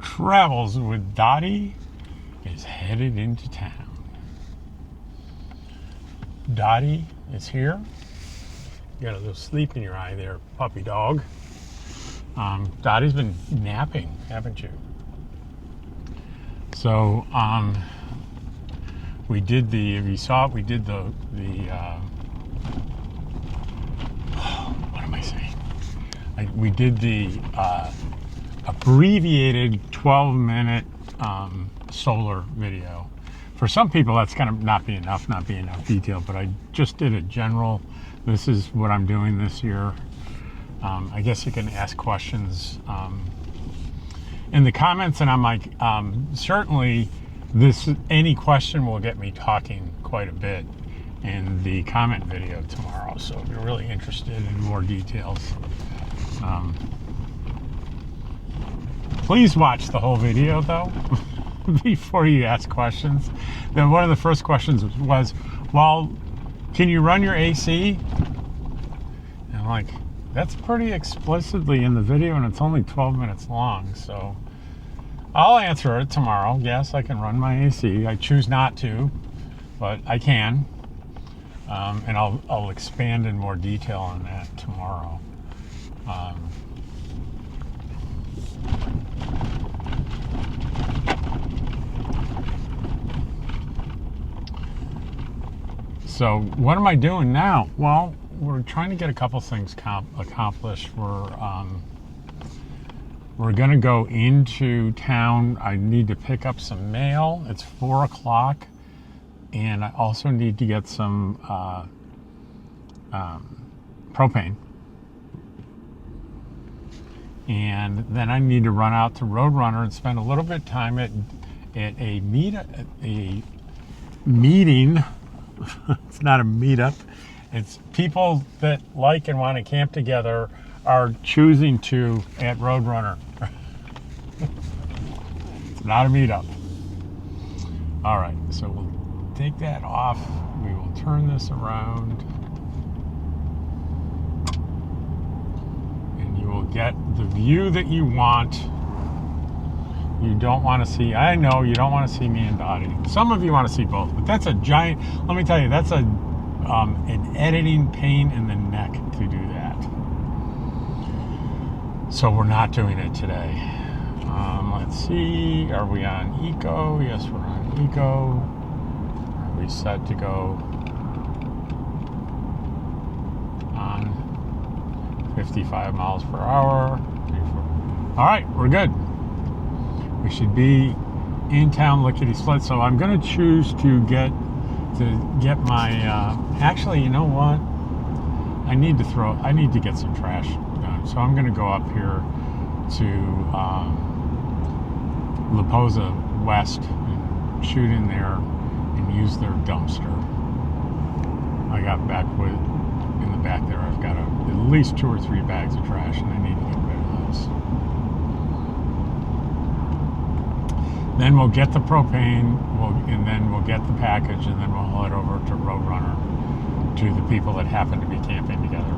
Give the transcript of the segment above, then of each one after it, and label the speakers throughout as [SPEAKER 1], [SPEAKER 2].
[SPEAKER 1] Travels with Dottie is headed into town. Dottie is here. You got a little sleep in your eye there, puppy dog. Dottie's been napping, haven't you? So we did the. If you saw it, we did the. What am I saying? We did the abbreviated 12-minute solar video. For some people, that's kind of not be enough detail, but I just did a general. This is what I'm doing this year. I guess you can ask questions in the comments, and I'm like, certainly any question will get me talking quite a bit in the comment video tomorrow. So if you're really interested in more details, please watch the whole video though before you ask questions. Then one of the first questions was, well, can you run your AC? And I'm like, that's pretty explicitly in the video, and it's only 12 minutes long, so I'll answer it tomorrow. Yes, I can run my AC. I choose not to, but I can. And I'll expand in more detail on that tomorrow. So what am I doing now? Well, we're trying to get a couple things accomplished. We're going to go into town. I need to pick up some mail. It's 4 o'clock. And I also need to get some propane. And then I need to run out to Roadrunner and spend a little bit of time at a meeting. It's not a meetup. It's people that like and want to camp together are choosing to at Roadrunner. It's not a meetup. All right, so we'll take that off. We will turn this around. And you will get the view that you want. You don't want to see, I know you don't want to see me and Dottie. Some of you want to see both, but that's a giant, let me tell you, that's an editing pain in the neck to do that. So we're not doing it today. Let's see, are we on Eco? Yes, we're on Eco. Are we set to go on 55 miles per hour? All right, we're good. We should be in town lickety-split. So I'm going to choose to get my, actually, you know what? I need to get some trash done. So I'm going to go up here to La Posa West and shoot in there and use their dumpster. I got in the back there, I've got at least 2 or 3 bags of trash, and I need to get rid of those. Then we'll get the propane, and then we'll get the package, and then we'll head over to Roadrunner to the people that happen to be camping together.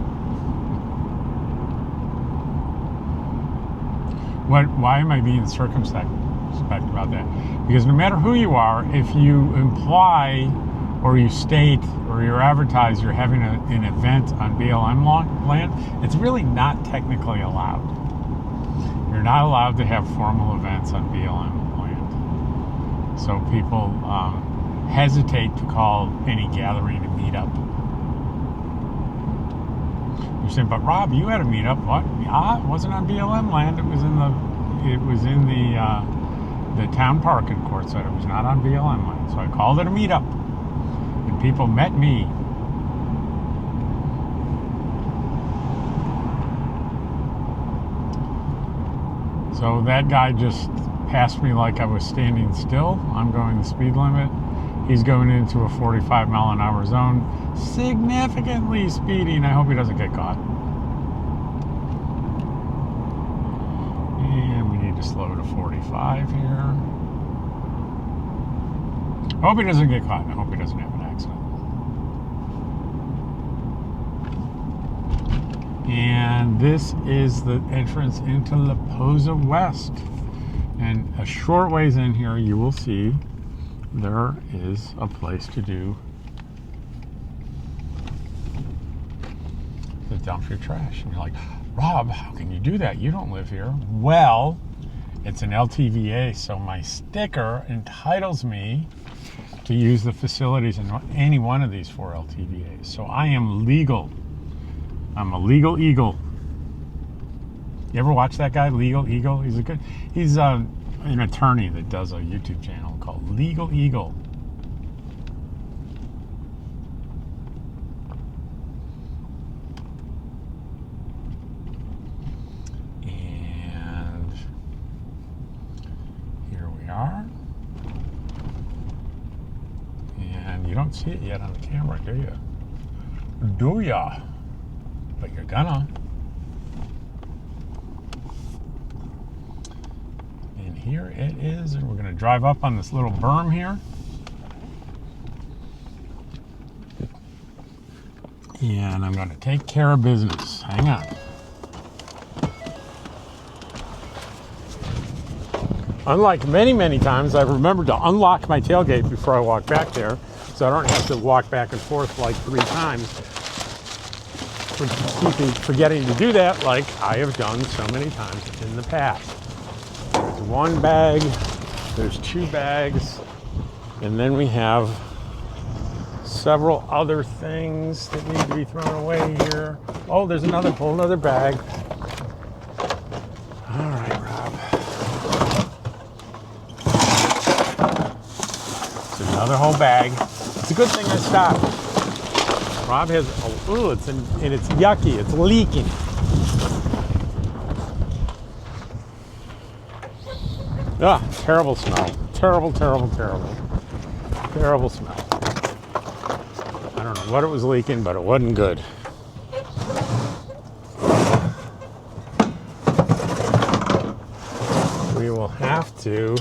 [SPEAKER 1] Why am I being circumspect about that? Because no matter who you are, if you imply or you state or you advertise you're having an event on BLM land, it's really not technically allowed. You're not allowed to have formal events on BLM. So people hesitate to call any gathering a meetup. You're saying, but Rob, you had a meetup. What? It wasn't on BLM land. It was in the town park in Quartzsite. It was not on BLM land. So I called it a meetup, and people met me. So that guy just passed me like I was standing still. I'm going the speed limit. He's going into a 45-mile-an-hour zone, significantly speeding. I hope he doesn't get caught. And we need to slow to 45 here. I hope he doesn't get caught, and I hope he doesn't have an accident. And this is the entrance into La Posa West. And a short ways in here, you will see there is a place to do to dump your trash. And you're like, Rob, how can you do that? You don't live here. Well, it's an LTVA, so my sticker entitles me to use the facilities in any one of these 4 LTVAs. So I am legal. I'm a legal eagle. You ever watch that guy, Legal Eagle? He's an attorney that does a YouTube channel called Legal Eagle. And here we are. And you don't see it yet on the camera, do you? Do ya? But you're gonna. And here it is, and we're gonna drive up on this little berm here. And I'm gonna take care of business. Hang on. Unlike many, many times, I've remembered to unlock my tailgate before I walk back there, so I don't have to walk back and forth like 3 times. Forgetting to do that, like I have done so many times in the past. There's 1 bag, there's 2 bags, and then we have several other things that need to be thrown away here. Oh, there's another whole other bag. All right, Rob. It's another whole bag. It's a good thing I stopped. Rob has, and it's yucky, it's leaking. Ah, terrible smell. Terrible, terrible, terrible. Terrible smell. I don't know what it was leaking, but it wasn't good. We will have to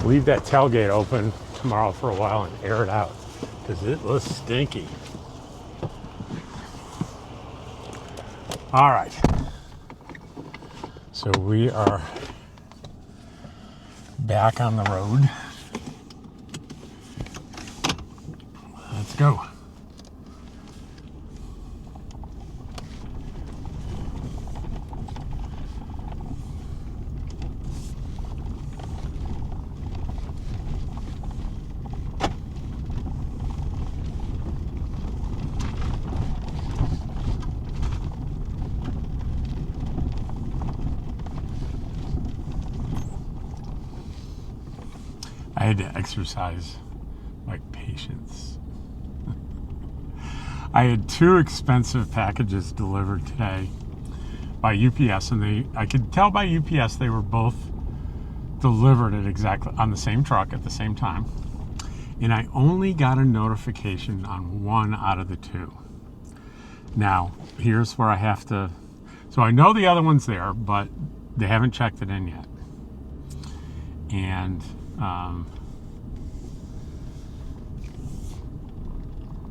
[SPEAKER 1] leave that tailgate open tomorrow for a while and air it out because it was stinky. All right. So we are back on the road. Let's go. I had to exercise my patience. I had 2 expensive packages delivered today by UPS, and I could tell by UPS they were both delivered at exactly on the same truck at the same time. And I only got a notification on 1 out of the 2. Now, here's where I have to, so I know the other one's there, but they haven't checked it in yet. And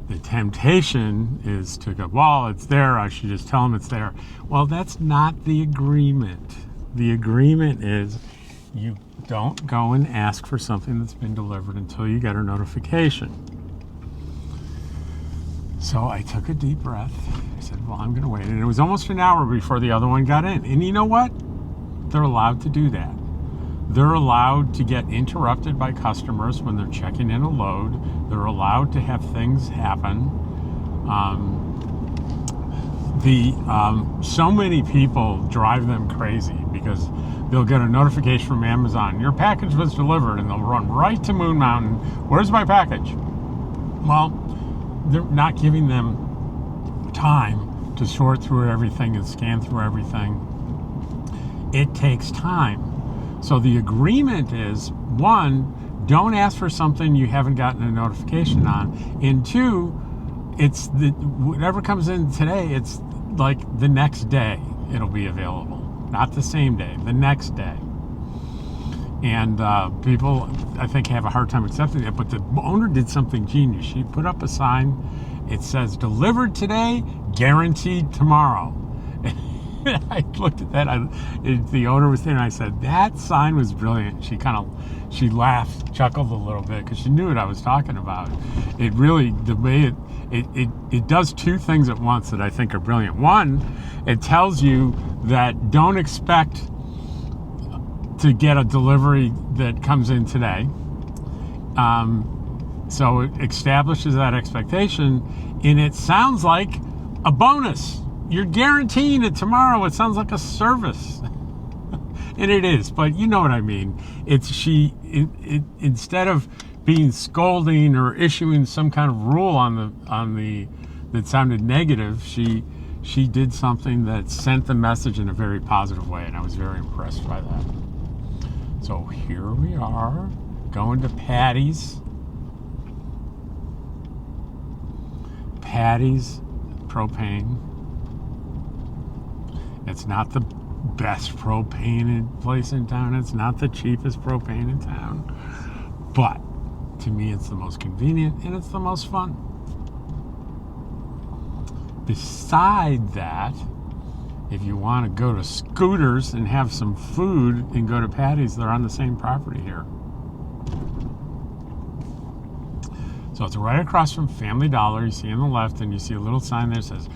[SPEAKER 1] the temptation is to go, well, it's there, I should just tell them it's there. Well, that's not the agreement. The agreement is you don't go and ask for something that's been delivered until you get a notification. So I took a deep breath. I said, well, I'm going to wait. And it was almost an hour before the other one got in. And you know what? They're allowed to do that. They're allowed to get interrupted by customers when they're checking in a load. They're allowed to have things happen. So many people drive them crazy because they'll get a notification from Amazon, your package was delivered, and they'll run right to Moon Mountain. Where's my package? Well, they're not giving them time to sort through everything and scan through everything. It takes time. So the agreement is, 1, don't ask for something you haven't gotten a notification on, and 2, it's whatever comes in today, it's like the next day it'll be available, not the same day, the next day. And people, I think, have a hard time accepting that, but the owner did something genius. She put up a sign, it says, delivered today, guaranteed tomorrow. I looked at that. The owner was there, and I said, "That sign was brilliant." She laughed, chuckled a little bit because she knew what I was talking about. It really, the way it does two things at once that I think are brilliant. One, it tells you that don't expect to get a delivery that comes in today. So it establishes that expectation, and it sounds like a bonus. You're guaranteeing it tomorrow. It sounds like a service. And it is, but you know what I mean. Instead of being scolding or issuing some kind of rule on the that sounded negative, she did something that sent the message in a very positive way, and I was very impressed by that. So here we are, going to Patty's propane. It's not the best propane place in town. It's not the cheapest propane in town. But to me, it's the most convenient and it's the most fun. Beside that, if you want to go to Scooters and have some food and go to Patty's, they're on the same property here. So it's right across from Family Dollar. You see on the left, and you see a little sign there that says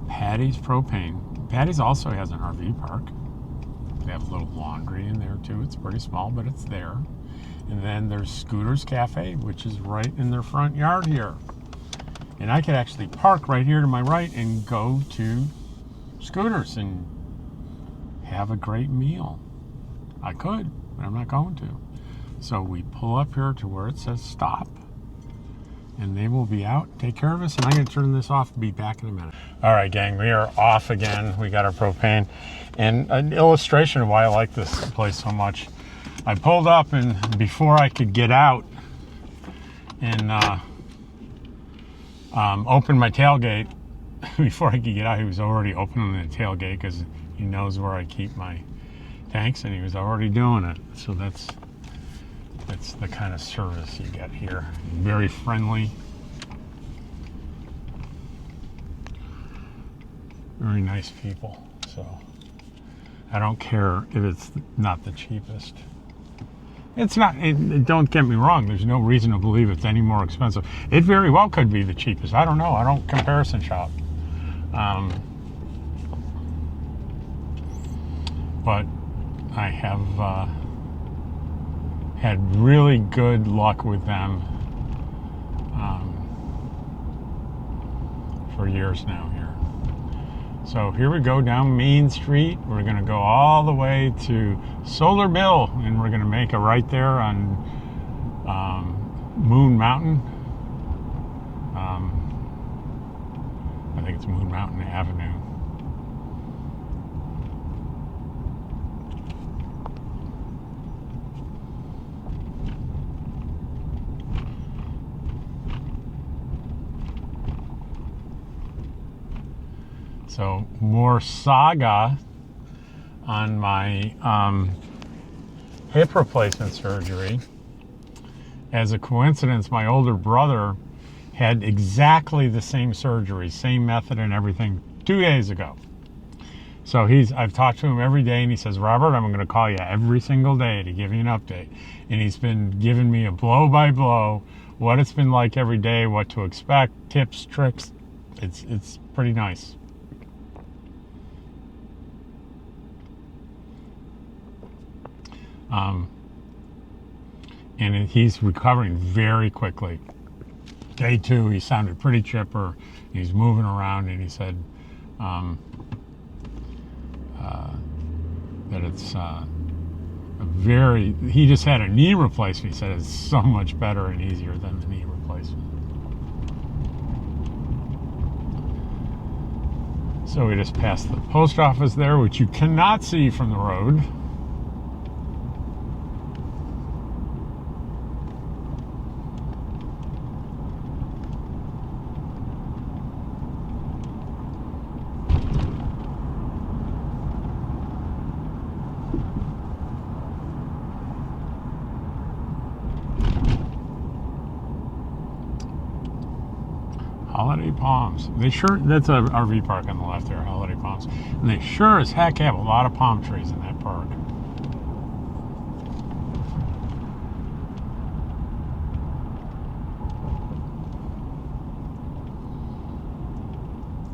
[SPEAKER 1] Patty's Propane. Patty's also has an RV park. They have a little laundry in there too. It's pretty small, but it's there. And then there's Scooters Cafe, which is right in their front yard here. And I could actually park right here to my right and go to Scooters and have a great meal. I could, but I'm not going to. So we pull up here to where it says stop, and they will be out, take care of us, and I'm going to turn this off and be back in a minute. All right, gang, we are off again. We got our propane. And an illustration of why I like this place so much. I pulled up, and before I could get out and open my tailgate, before I could get out, he was already opening the tailgate because he knows where I keep my tanks, and he was already doing it. So that's the kind of service you get here. Very friendly. Very nice people. So I don't care if it's not the cheapest. It's not, don't get me wrong, there's no reason to believe it's any more expensive. It very well could be the cheapest. I don't know. I don't comparison shop. But I have had really good luck with them for years now here. So here we go down Main Street. We're going to go all the way to Solar Mill, and we're going to make a right there on Moon Mountain. I think it's Moon Mountain Avenue. So more saga on my hip replacement surgery. As a coincidence, my older brother had exactly the same surgery, same method and everything 2 days ago. So I've talked to him every day, and he says, Robert, I'm going to call you every single day to give you an update. And he's been giving me a blow by blow, what it's been like every day, what to expect, tips, tricks. It's pretty nice. And he's recovering very quickly. Day 2, he sounded pretty chipper. He's moving around, and he said that it's he just had a knee replacement. He said it's so much better and easier than the knee replacement. So we just passed the post office there, which you cannot see from the road. Holiday Palms. That's a RV park on the left there, Holiday Palms. palms. And they sure as heck have a lot of palm trees in that park.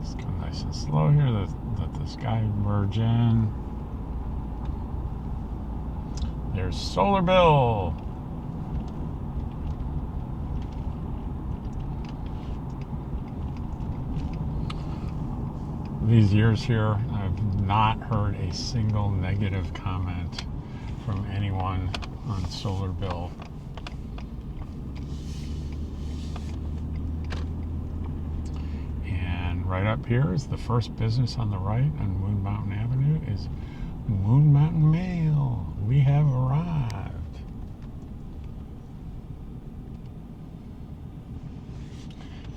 [SPEAKER 1] Just go nice and slow here. Let the sky merge in. There's Solar Bill. These years here, I've not heard a single negative comment from anyone on Solar Bill. And right up here is the first business on the right on Moon Mountain Avenue is Moon Mountain Mail. We have arrived.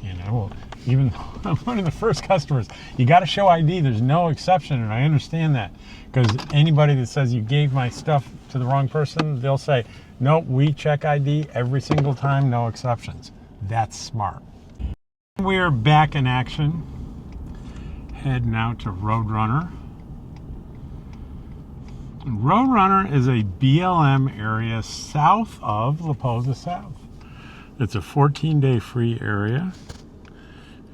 [SPEAKER 1] And I will, even though I'm one of the first customers, you got to show ID. There's no exception, and I understand that. Because anybody that says you gave my stuff to the wrong person, they'll say, nope, we check ID every single time, no exceptions. That's smart. We're back in action. Heading out to Roadrunner. Roadrunner is a BLM area south of La Posa South. It's a 14-day free area.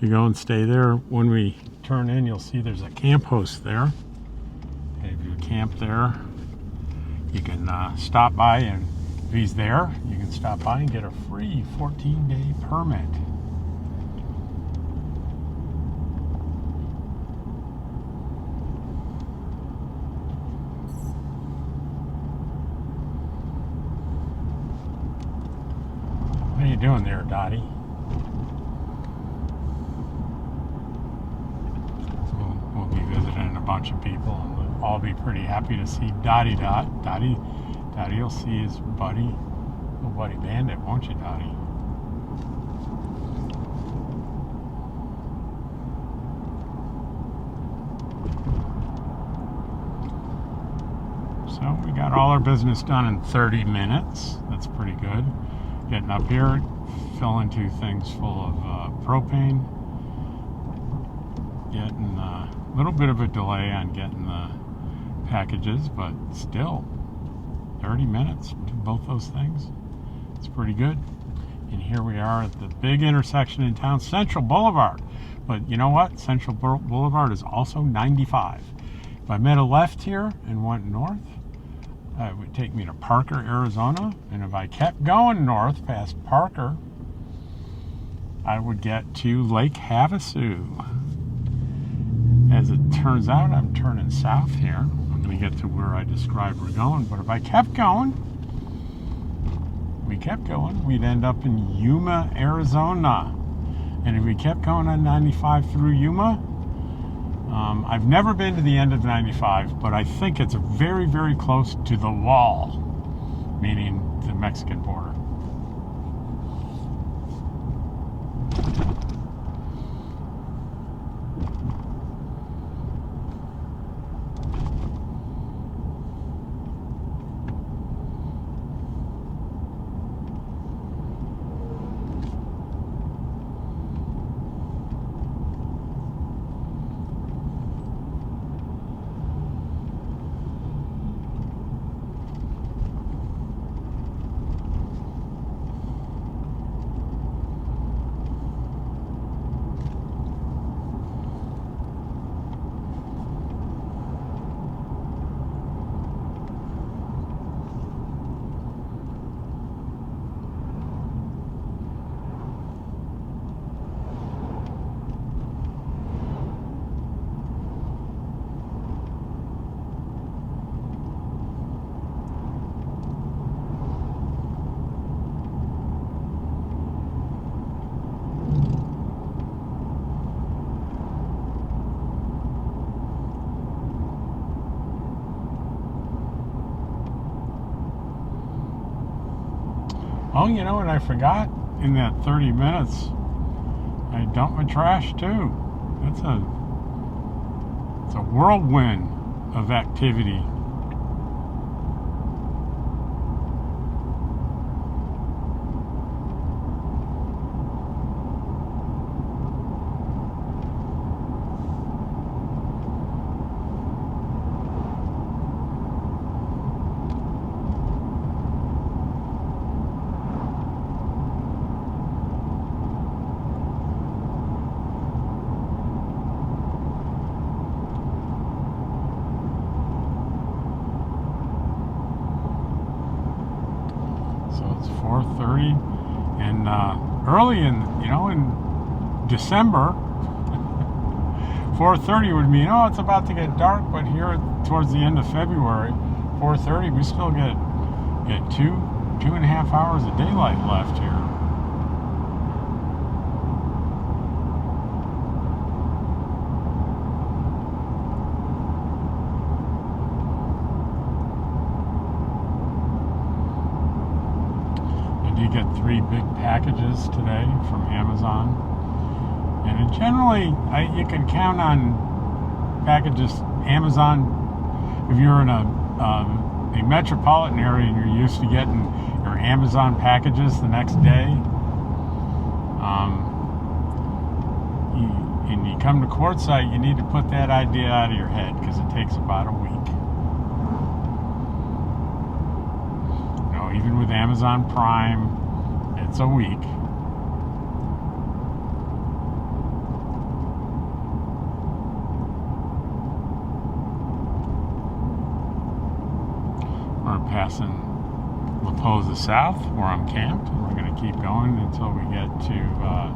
[SPEAKER 1] You go and stay there. When we turn in, you'll see there's a camp host there. And if you camp there, you can stop by, and if he's there, you can stop by and get a free 14-day permit. What are you doing there, Dottie? So we'll be visiting a bunch of people, and we'll all be pretty happy to see Dottie. Dottie will see his buddy, little buddy Bandit, won't you, Dottie? So we got all our business done in 30 minutes. That's pretty good. Getting up here, filling two things full of propane. Getting a little bit of a delay on getting the packages, but still 30 minutes to both those things. It's pretty good. And here we are at the big intersection in town, Central Boulevard. But you know what? Central Boulevard is also 95. If I made a left here and went north, it would take me to Parker, Arizona, and if I kept going north past Parker, I would get to Lake Havasu. As it turns out, I'm turning south here. I'm going to get to where I described we're going, but if I kept going, we'd end up in Yuma, Arizona. And if we kept going on 95 through Yuma, I've never been to the end of 95, but I think it's very, very close to the wall, meaning the Mexican border. Oh, you know what I forgot? In that 30 minutes, I dumped my trash too. It's a whirlwind of activity. 4:30, and early in December, 4:30 would mean, oh, it's about to get dark, but here towards the end of February, 4:30, we still get 2.5 hours of daylight left here. I did get 3 big packages today from Amazon. And generally, you can count on packages. Amazon, if you're in a metropolitan area and you're used to getting your Amazon packages the next day, and you come to Quartzsite, you need to put that idea out of your head because it takes about a week. Even with Amazon Prime, it's a week. We're passing La Posa South, where I'm camped, and we're going to keep going until we get to the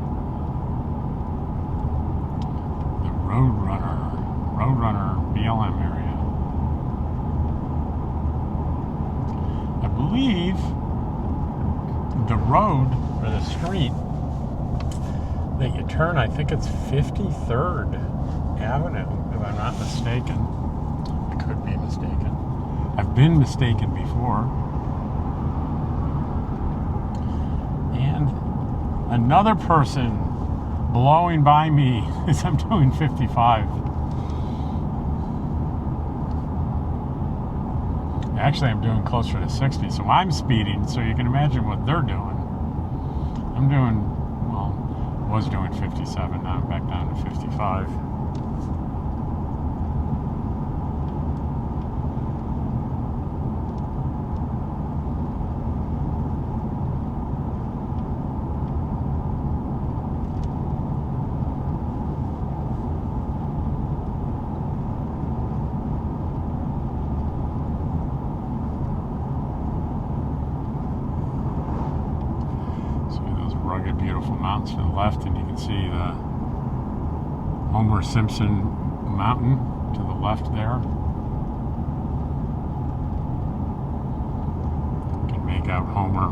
[SPEAKER 1] Roadrunner BLM area. I believe the road, or the street that you turn, I think it's 53rd Avenue, if I'm not mistaken. I could be mistaken. I've been mistaken before. And another person blowing by me as I'm doing 55. Actually, I'm doing closer to 60, so I'm speeding, so you can imagine what they're doing. I'm doing, was doing 57, now I'm back down to 55. Rugged, beautiful mountains to the left, and you can see the Homer Simpson mountain to the left there. You can make out Homer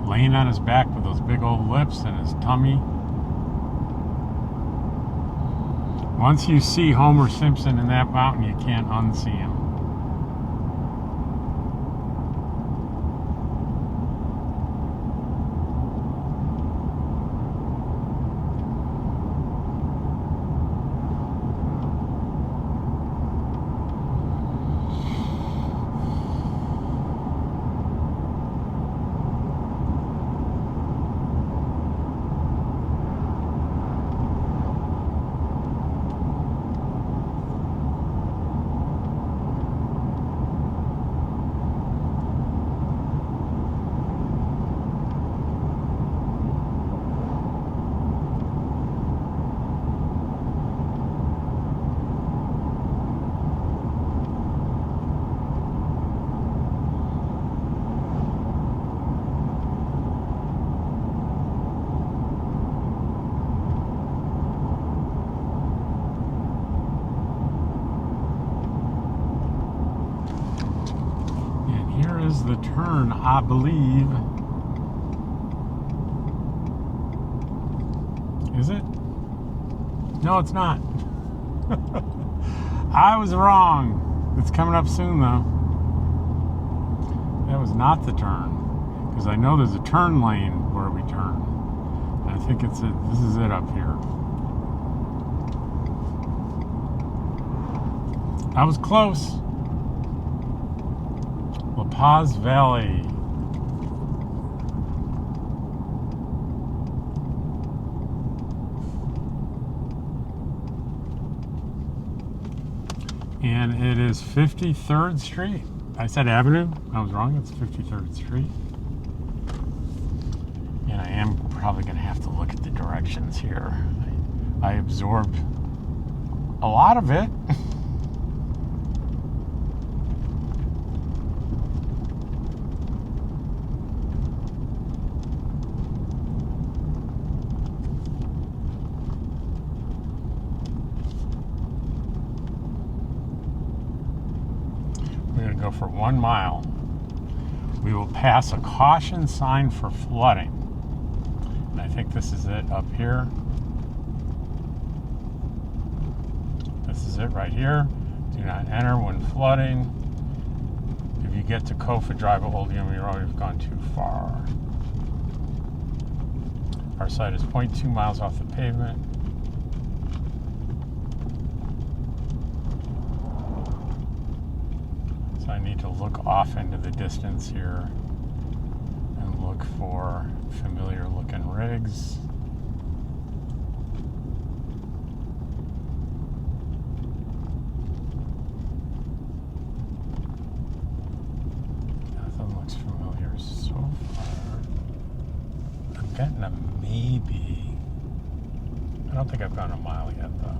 [SPEAKER 1] laying on his back with those big old lips and his tummy. Once you see Homer Simpson in that mountain, you can't unsee him. Is the turn, I believe. Is it? No, it's not. I was wrong. It's coming up soon, though. That was not the turn, because I know there's a turn lane where we turn. I think it's it. This is it up here. I was close. La Paz Valley. And it is 53rd Street. I said Avenue. I was wrong. It's 53rd Street. And I am probably going to have to look at the directions here. I absorbed a lot of it. go for 1 mile. We will pass a caution sign for flooding. And I think this is it up here. This is it right here. Do not enter when flooding. If you get to Kofa, drive a Old Yumi Road, you've gone too far. Our site is 0.2 miles off the pavement. So I need to look off into the distance here and look for familiar looking rigs. Nothing looks familiar so far. I'm getting a maybe. I don't think I've gone a mile yet though.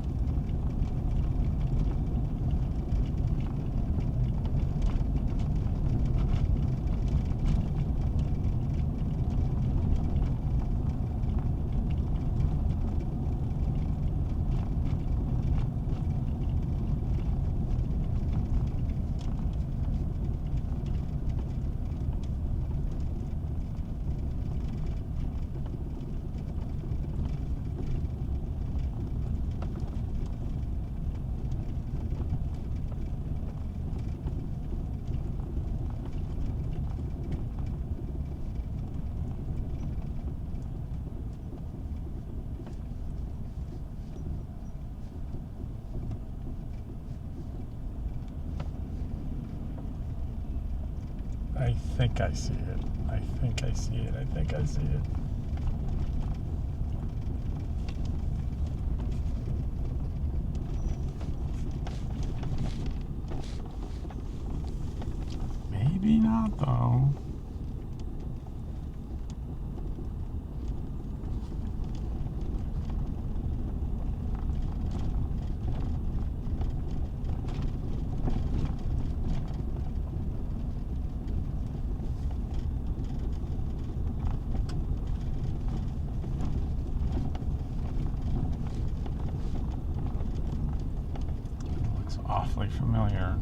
[SPEAKER 1] I think I see it. I think I see it. I think I see it. Maybe not though. Awfully familiar.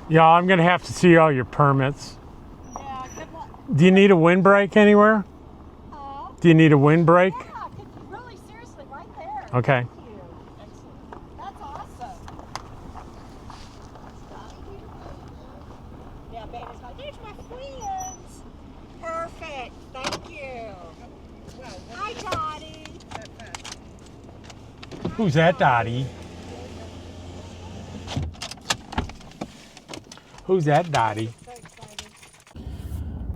[SPEAKER 1] Yeah, I'm gonna have to see all your permits.
[SPEAKER 2] Yeah, good luck.
[SPEAKER 1] Do you need a windbreak anywhere? Do you need a windbreak?
[SPEAKER 2] Yeah, really seriously, right there.
[SPEAKER 1] Okay.
[SPEAKER 2] Thank you. Excellent. That's awesome. Yeah, Baby's like, there's my friends. Perfect. Thank you. Hi, Dottie.
[SPEAKER 1] Who's that, Dottie? Who's that, Dottie?
[SPEAKER 2] So excited.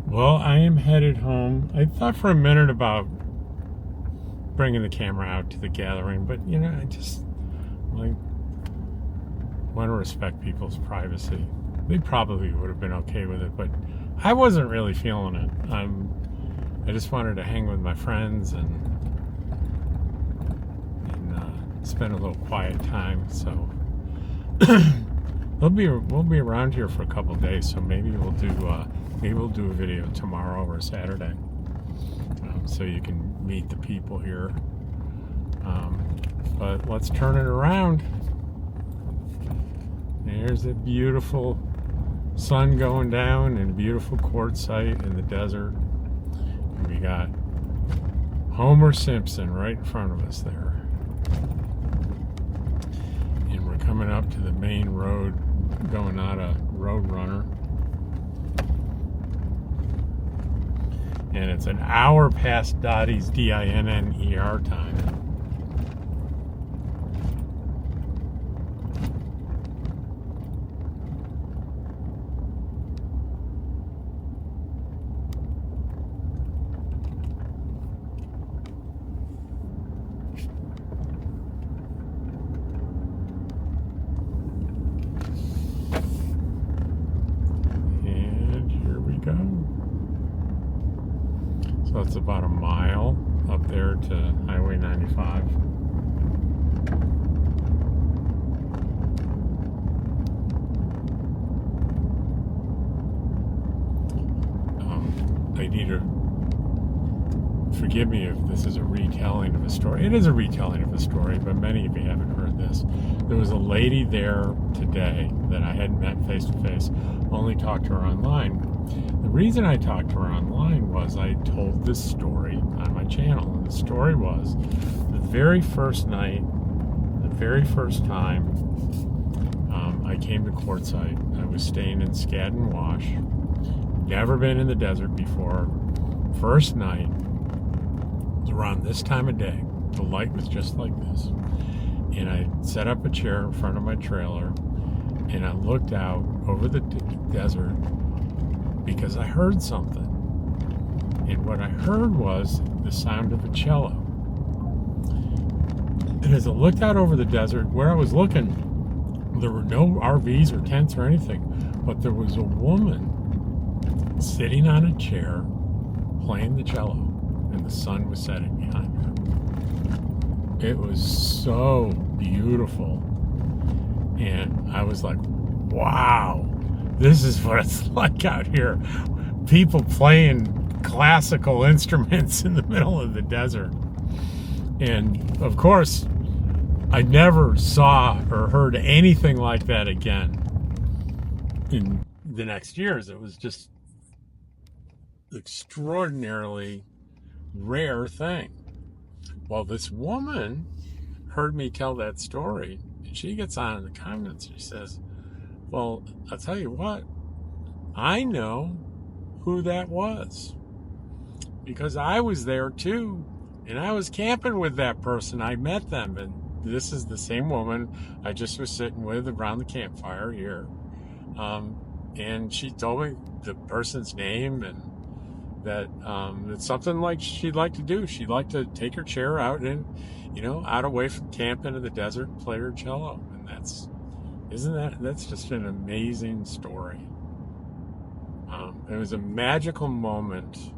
[SPEAKER 1] Well, I am headed home. I thought for a minute about bringing the camera out to the gathering, but you know, I just like want to respect people's privacy. They probably would have been okay with it, but I wasn't really feeling it. I just wanted to hang with my friends and spend a little quiet time. So we'll be around here for a couple days. So maybe we'll do a video tomorrow or Saturday, so you can meet the people here. But let's turn it around. There's a beautiful sun going down and a beautiful quartzite in the desert. And we got Homer Simpson right in front of us there. And we're coming up to the main road going out of Roadrunner. and it's an hour past Dottie's DINNER time. And here we go. So it's about a mile up there to Highway 95. I need to forgive me if this is a retelling of a story. It is a retelling of a story, but many of you haven't heard this. There was a lady there today that I hadn't met face to face, only talked to her online. The reason I talked to her online was I told this story on my channel. And the story was the very first night, the very first time I came to Quartzsite. I was staying in Skadden Wash. Never been in the desert before. First night, it was around this time of day. The light was just like this. And I set up a chair in front of my trailer and I looked out over the desert because I heard something. And what I heard was the sound of a cello. And as I looked out over the desert, where I was looking, there were no RVs or tents or anything, but there was a woman sitting on a chair playing the cello, and the sun was setting behind her. It was so beautiful, and I was like, wow, this is what it's like out here. People playing classical instruments in the middle of the desert. And of course, I never saw or heard anything like that again in the next years. It was just extraordinarily rare thing. Well, this woman heard me tell that story, and she gets on in the comments. She says, well, I'll tell you what, I know who that was because I was there too, and I was camping with that person. I met them, and this is the same woman I just was sitting with around the campfire here. And she told me the person's name, and that it's something like she'd like to do. She'd like to take her chair out and, out away from camp into the desert and play her cello. And that's just an amazing story. It was a magical moment.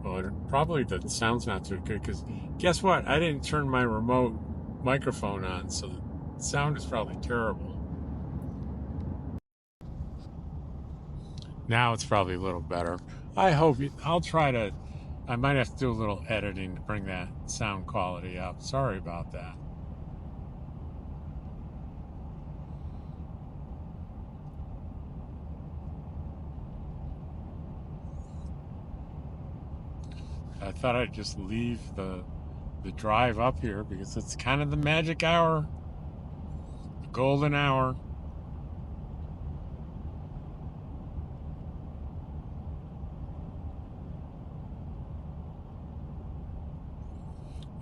[SPEAKER 1] Well, probably the sound's not too good because guess what? I didn't turn my remote microphone on, so the sound is probably terrible. Now it's probably a little better. I'll try to, I might have to do a little editing to bring that sound quality up. Sorry about that. I thought I'd just leave the drive up here because it's kind of the magic hour, the golden hour.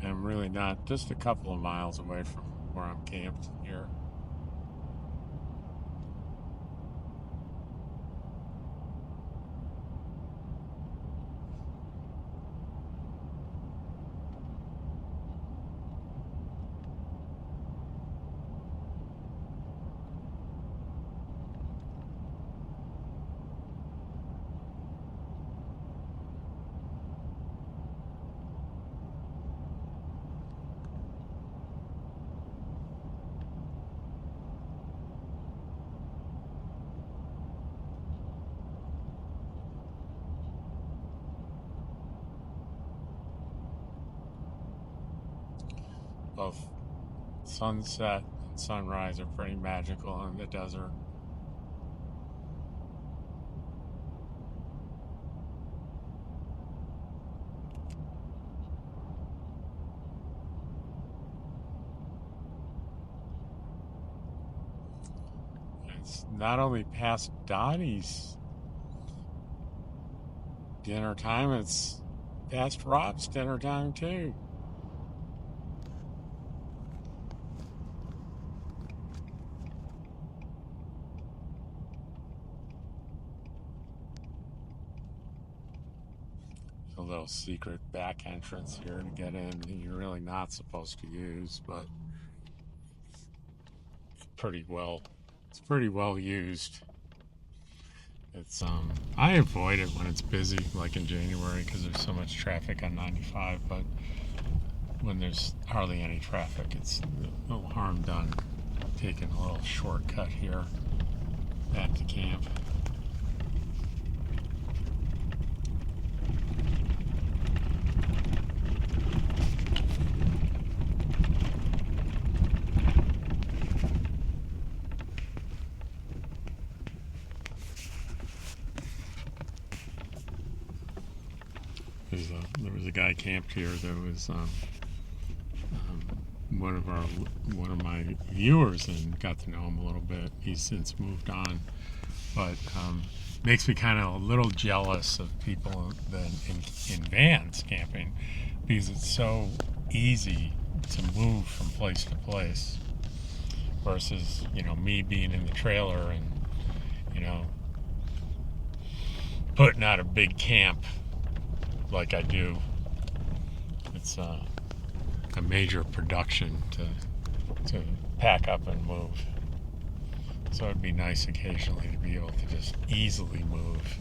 [SPEAKER 1] I'm really not, just a couple of miles away from where I'm camped here. Both sunset and sunrise are pretty magical in the desert. It's not only past Dottie's dinner time. It's past Rob's dinner time too. A little secret back entrance here to get in that you're really not supposed to use, but it's pretty well used. It's I avoid it when it's busy, like in January, because there's so much traffic on 95, but when there's hardly any traffic, it's no harm done taking a little shortcut here back to camp. There was a guy camped here that was one of my viewers, and got to know him a little bit. He's since moved on, but makes me kind of a little jealous of people that in vans camping, because it's so easy to move from place to place versus me being in the trailer and putting out a big camp like I do. It's a major production to pack up and move. So it'd be nice occasionally to be able to just easily move.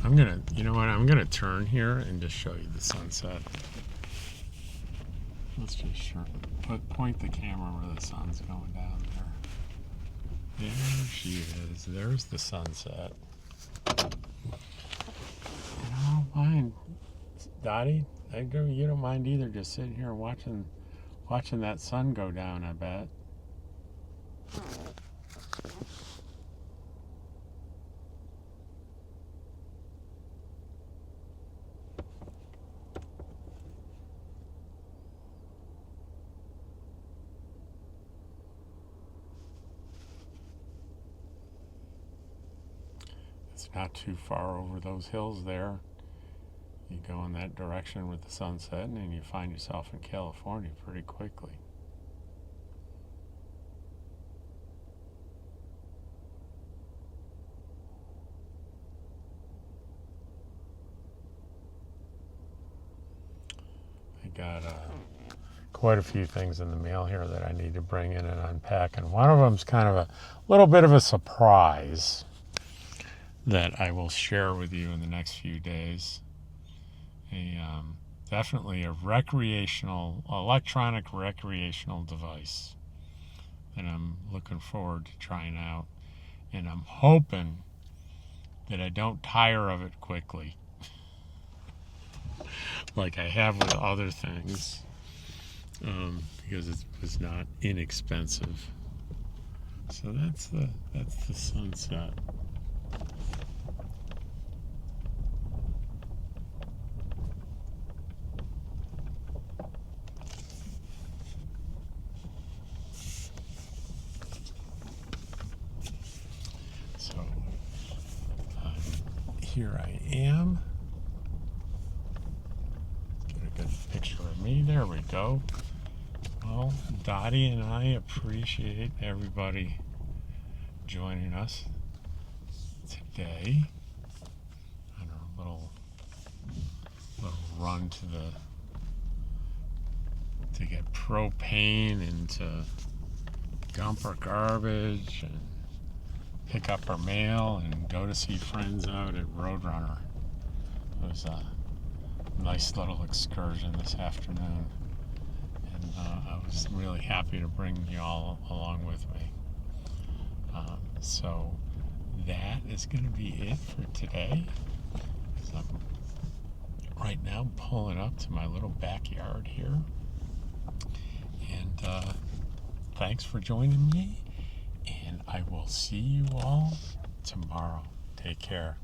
[SPEAKER 1] I'm gonna turn here and just show you the sunset. Let's just point the camera where the sun's going down there. There she is. There's the sunset. I don't mind, Dottie. You don't mind either, just sitting here watching that sun go down, I bet. It's not too far over those hills there. You go in that direction with the sun setting and you find yourself in California pretty quickly. I got quite a few things in the mail here that I need to bring in and unpack, and one of them's kind of a little bit of a surprise that I will share with you in the next few days. Definitely a electronic recreational device that I'm looking forward to trying out, and I'm hoping that I don't tire of it quickly like I have with other things, because it was not inexpensive. So that's the sunset. Here I am. Get a good picture of me. There we go. Well, Dottie and I appreciate everybody joining us today on our little run to get propane and to dump our garbage and pick up our mail and go to see friends out at Roadrunner. It was a nice little excursion this afternoon, and I was really happy to bring you all along with me. So that is going to be it for today. So I'm right now pulling up to my little backyard here, and thanks for joining me. And I will see you all tomorrow. Take care.